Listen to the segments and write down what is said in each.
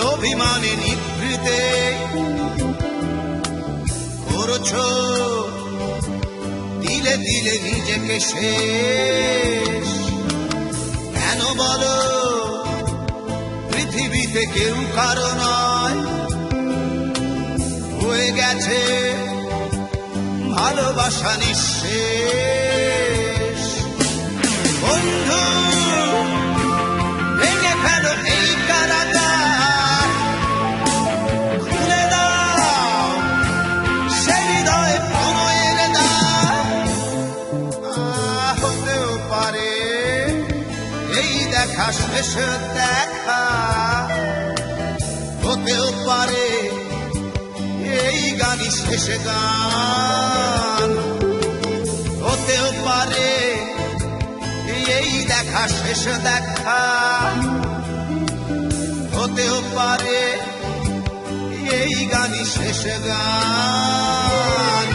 অভিমানে নিভৃতে করছো দিলে দিলে নিজেকে শেষ। কেন বলো পৃথিবীতে কেউ কারো নয়, হয়ে গেছে ভালোবাসা নিঃশেষ। বন্ধু ভেঙে ফেলো এই কারাগার, খুলে দাও সে হৃদয় প্রণয়ের দ্বার। হতেও পারে এই দেখা শেষ দেখা, হতেও পারে এই গানই শেষ গান, হতেও পারে এই দেখা শেষ দেখা, হতেও পারে এই গানই শেষ গান।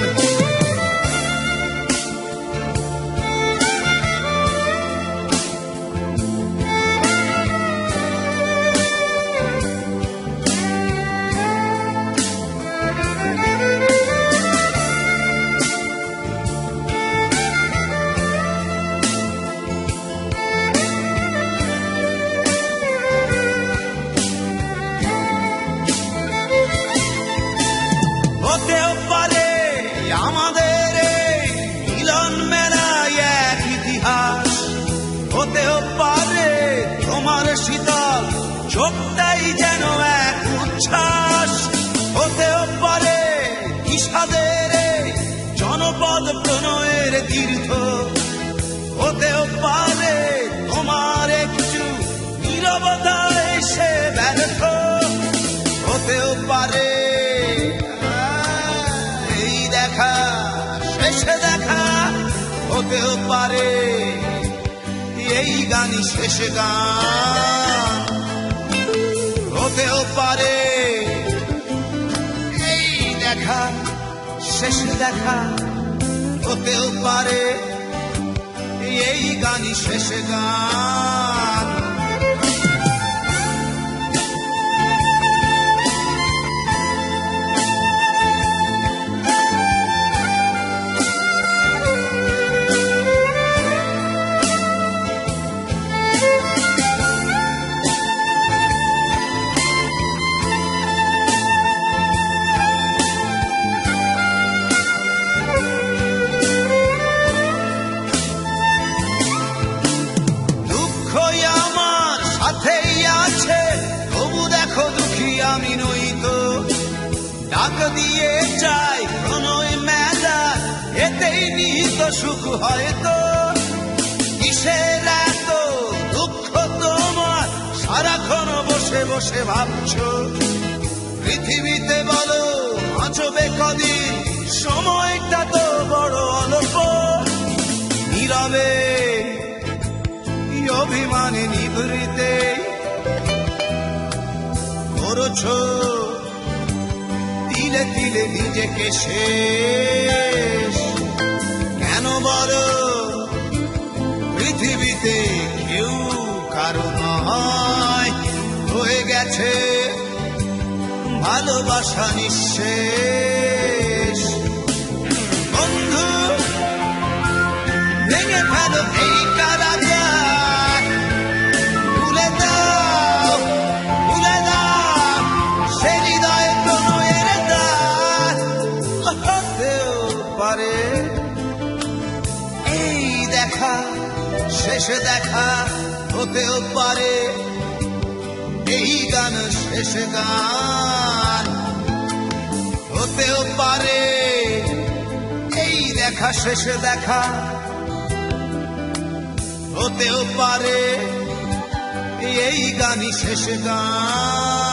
হতেও পারে আমাদের মিলন মেলায় এক ইতিহাস, হতেও পারে তোমার শীতল চোখটাই যেন এক উচ্ছ্বাস, হতেও পারে বিষাদের জনপদ প্রণয়ের তীর্থ, হতেও পারে তোমার একটু নীরবতা এসে ব্যর্থ, হতেও পারে শেষে দেখা, হতেও পারে এই গানই শেষ গান, হতেও পারে এই দেখা শেষ দেখা, হতেও পারে এই গানই শেষ গান। আমি নই তো ডাক দিয়ে চাই প্রণয় মেলা, এতেই নিহিত সুখ হয়তো। কিসের এত দুঃখ তোমার সারাক্ষণ বসে বসে ভাবছো, পৃথিবীতে বলো বাঁচবে কদিন, সময়টা তো বড় অল্প। নীরবে অভিমানে নিভৃতে করছো দিলে দিলে নিজেকে শেষ। কেন বলো পৃথিবীতে কেউ কারো নয়, হয়ে গেছে ভালোবাসা নিঃশেষ। বন্ধু ভেঙে ফেলো এই কারাগার, ভুলে দাও ভুলে দাও সে হৃদয় প্রণয়ের দ্বার। হতেও পারে এই দেখা শেষ দেখা, হতেও পারে এই গান শেষ গান, হতেও পারে এই দেখা শেষ দেখা, হতেও পারে এই গানই শেষ গান।